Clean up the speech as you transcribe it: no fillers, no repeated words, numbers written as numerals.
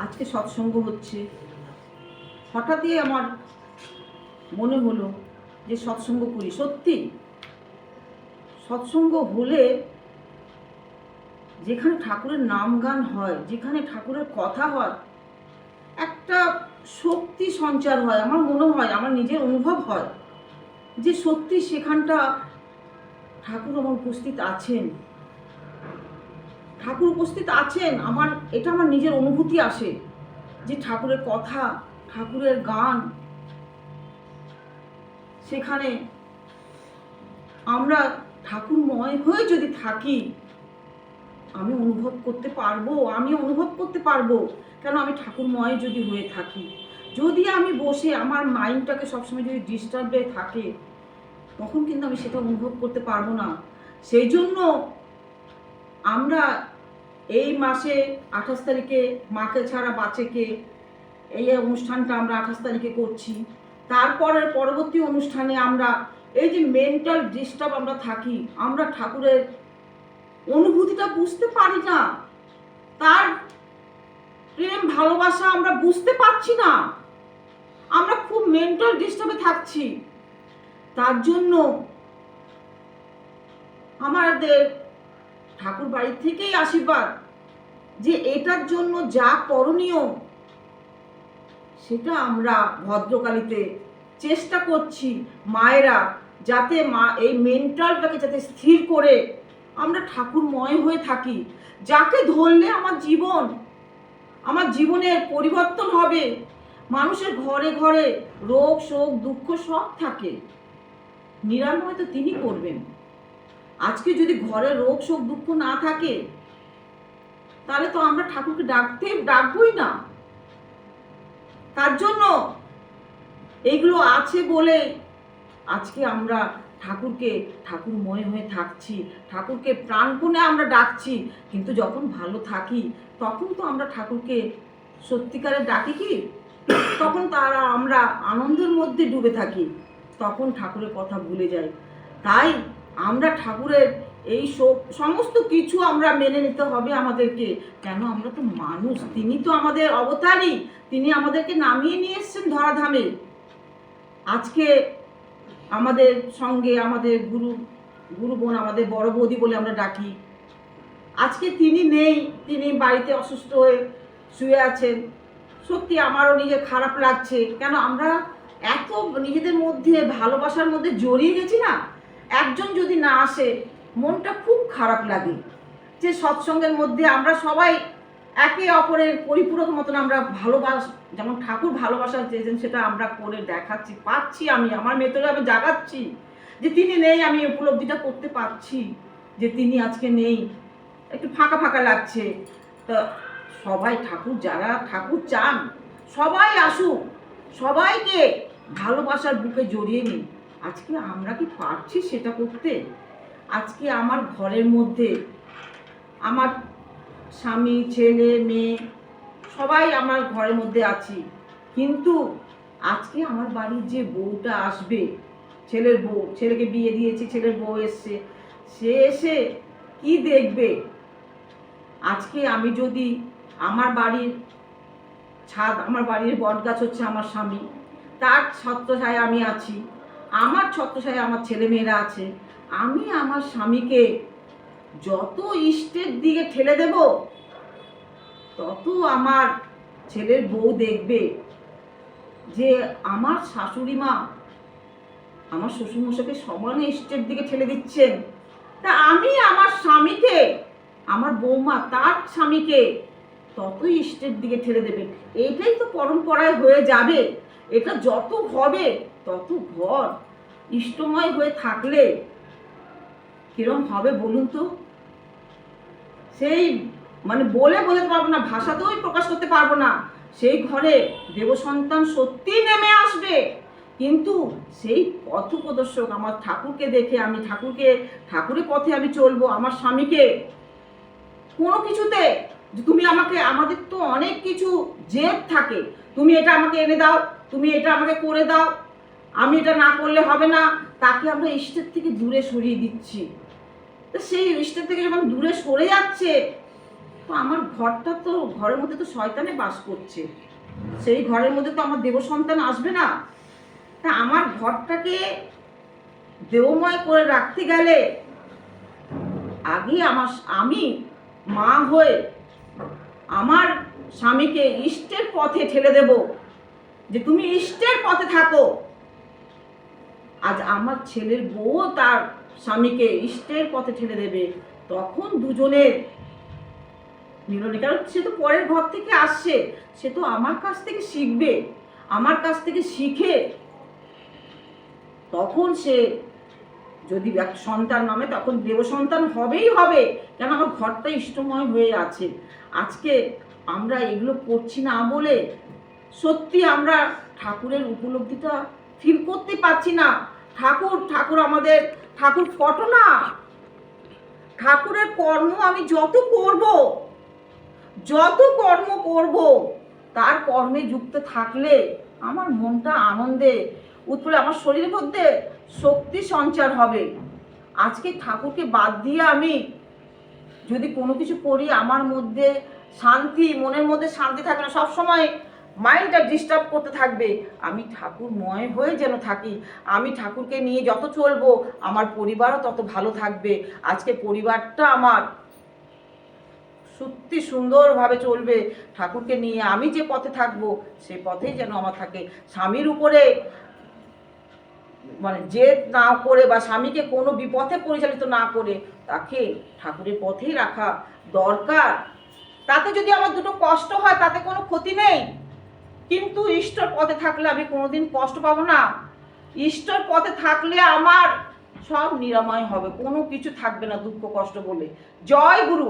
আজকে সৎসঙ্গ হচ্ছে, হঠাৎই আমার মনে হলো যে সৎসঙ্গ করি। সত্যি সৎসঙ্গ হলে, যেখানে ঠাকুরের নাম গান হয়, যেখানে ঠাকুরের কথা হয়, একটা শক্তি সঞ্চার হয়। আমার মনে হয়, আমার নিজের অনুভব হয় যে সত্যি সেখানটা ঠাকুর আমার উপস্থিত আছেন, ঠাকুর উপস্থিত আছেন। এটা আমার নিজের অনুভূতি আসে যে ঠাকুরের কথা, ঠাকুরের গান, সেখানে আমরা ঠাকুরময় হয়ে যদি থাকি, আমি অনুভব করতে পারবো কেন আমি ঠাকুরময় যদি হয়ে থাকি। যদি আমি বসে আমার মাইন্ডটাকে সবসময় যদি ডিস্টার্বে থাকে, তখন কিন্তু আমি সেটা অনুভব করতে পারবো না। সেই জন্য আমরা এই মাসে 28 তারিখে মাকে ছাড়া বাঁচে কে, এই অনুষ্ঠানটা আমরা 28 তারিখে করছি। তারপরের পরবর্তী অনুষ্ঠানে আমরা এই যে মেন্টাল ডিস্টার্ব আমরা থাকি, আমরা ঠাকুরের অনুভূতিটা বুঝতে পারি না, তার প্রেম ভালোবাসা আমরা বুঝতে পারছি না, আমরা খুব মেন্টাল ডিস্টার্বে থাকছি। তার জন্য আমাদের ঠাকুর বাড়ির থেকেই আশীর্বাদ যে এটার জন্য যা করণীয় সেটা আমরা ভদ্রকালীতে চেষ্টা করছি মায়েরা, যাতে এই মেন্টালটাকে যাতে স্থির করে আমরা ঠাকুরময় হয়ে থাকি। যাকে ধরলে আমার জীবনের পরিবর্তন হবে। মানুষের ঘরে ঘরে রোগ শোক দুঃখ সব থাকে, নিরাময় তো তিনি করবেন। আজকে যদি ঘরে রোগ শোক দুঃখ না থাকে, তাহলে তো আমরা ঠাকুরকে ডাকবই না। তার জন্য এইগুলো আছে বলে আজকে আমরা ঠাকুরকে ঠাকুরময় হয়ে থাকছি, ঠাকুরকে প্রাণপণে আমরা ডাকছি। কিন্তু যখন ভালো থাকি, তখন তো আমরা ঠাকুরকে সত্যিকারের ডাকি কি? তখন আমরা আনন্দের মধ্যে ডুবে থাকি, তখন ঠাকুরের কথা ভুলে যাই। তাই আমরা ঠাকুরের এই সমস্ত কিছু আমরা মেনে নিতে হবে আমাদেরকে। কেন? আমরা তো মানুষ, তিনি তো আমাদের অবতারই, তিনি আমাদেরকে নামিয়ে নিয়ে এসছেন ধরাধামে। আজকে আমাদের সঙ্গে আমাদের গুরু বোন, আমাদের বড় বৌদি বলে আমরা ডাকি, আজকে তিনি নেই, তিনি বাড়িতে অসুস্থ হয়ে শুয়ে আছেন। সত্যি আমারও নিজের খারাপ লাগছে। কেন? আমরা এত নিজেদের মধ্যে ভালোবাসার মধ্যে জড়িয়ে গেছি না, একজন যদি না আসে মনটা খুব খারাপ লাগে। যে সৎসঙ্গের মধ্যে আমরা সবাই একে অপরের পরিপূরক মতন আমরা যেমন ঠাকুর ভালোবাসা চেয়েছেন সেটা আমরা করে দেখাচ্ছি, পাচ্ছি। আমি আমার মেয়েদেরও আমি জাগাচ্ছি যে তিনি নেই, আমি উপলব্ধিটা করতে পারছি যে তিনি আজকে নেই, একটু ফাঁকা ফাঁকা লাগছে। তো সবাই যারা ঠাকুর চান সবাই আসুক, সবাইকে ভালোবাসার বুকে জড়িয়ে নিই। আজকে আমরা কি পারছি সেটা করতে? আজকে আমার ঘরের মধ্যে আমার স্বামী, ছেলে, মেয়ে সবাই আমার ঘরের মধ্যে আছি, কিন্তু আজকে আমার বাড়ির যে বউটা আসবে, ছেলের বউ, ছেলেকে বিয়ে দিয়েছি, ছেলের বউ এসছে, সে এসে কি দেখবে? আজকে আমি যদি আমার বাড়ির আমার বাড়ির বটগাছ হচ্ছে আমার স্বামী, তার ছত্রছায়া আমি আছি, আমার ছত্রছায়া আমার ছেলে মেয়েরা আছে। আমি আমার স্বামীকে যত ইষ্টের দিকে ঠেলে দেব, তত আমার ছেলের বউ দেখবে যে আমার শাশুড়ি মা আমার শ্বশুরমশাইকে সমানে ইষ্টের দিকে ঠেলে দিচ্ছেন। তা আমি আমার স্বামীকে, আমার বৌমা তার স্বামীকে ততই ইষ্টের দিকে ঠেলে দেবেন। এইটাই তো পরম্পরায় হয়ে যাবে। এটা যত হবে তত ঘর ইষ্টময় হয়ে থাকলে কিরম হবে বলুন তো? সেই বলে বোঝাতে পারবো না, ভাষাতেও প্রকাশ করতে পারবো না। সেই ঘরে দেব সন্তান সত্যি নেমে আসবে, কিন্তু সেই পথ প্রদর্শক আমার ঠাকুরকে দেখে আমি ঠাকুরের পথে আমি চলবো। আমার স্বামীকে কোনো কিছুতে তুমি আমাদের তো অনেক কিছু জেদ থাকে, তুমি এটা আমাকে এনে দাও, তুমি এটা আমাকে করে দাও, আমি এটা না করলে হবে না। তাকে আমরা ইষ্টের থেকে দূরে সরিয়ে দিচ্ছি। তো সেই ইষ্টের থেকে যখন দূরে সরে যাচ্ছে, তো আমার ঘরটা তো, ঘরের মধ্যে তো শয়তানে বাস করছে, সেই ঘরের মধ্যে তো আমার দেব সন্তান আসবে না। তা আমার ঘরটাকে দেবময় করে রাখতে গেলে আগে আমি মা হয়ে আমার স্বামীকে ইষ্টের পথে ঠেলে দেব, যে তুমি ইষ্টের পথে থাকো। আজ আমার ছেলের বউ তার স্বামীকে ইষ্টের পথে ঠেলে দেবে, তখন দুজনের মিলনে, কারণ সে তো পরের ঘর থেকে আসছে, সে তো আমার কাছ থেকে শিখবে, আমার কাছ থেকে শিখে তখন সে যদি এক সন্তান নামে তখন দেব সন্তান হবেই হবে, কেন আমার ঘরটা ইষ্টময় হয়ে আছে। আজকে আমরা এগুলো করছি না বলে সত্যি আমরা ঠাকুরের উপলব্ধিটা ফিল করতে পারছি না। ঠাকুর আমাদের ঠাকুর ফটো না, ঠাকুরের কর্ম আমি যত কর্ম করব তার কর্মে যুক্ত থাকলে আমার মনটা আনন্দে উৎফুল্ল, আমার শরীরের মধ্যে শক্তি সঞ্চার হবে। আজকে ঠাকুরকে বাদ দিয়ে আমি যদি কোনো কিছু করি আমার মধ্যে শান্তি, মনের মধ্যে শান্তি থাকবে না, সবসময় মাইন্ডটা ডিস্টার্ব করতে থাকবে। আমি ঠাকুরময় হয়ে যেন থাকি, আমি ঠাকুরকে নিয়ে যত চলবো আমার পরিবারও তত ভালো থাকবে। আজকে পরিবারটা আমার সত্যি সুন্দরভাবে চলবে ঠাকুরকে নিয়ে, আমি যে পথে থাকবো সে পথেই যেন আমার থাকে। স্বামীর উপরে মানে জেদ না করে বা স্বামীকে কোনো বিপথে পরিচালিত না করে তাকে ঠাকুরের পথেই রাখা দরকার। তাতে যদি আমার দুটো কষ্ট হয় তাতে কোনো ক্ষতি নেই, কিন্তু ইষ্টর পথে থাকলে আমি কোনোদিন কষ্ট পাবো না। ইষ্টর পথে থাকলে আমার সব নিরাময় হবে, কোনো কিছু থাকবে না দুঃখ কষ্ট বলে। জয় গুরু।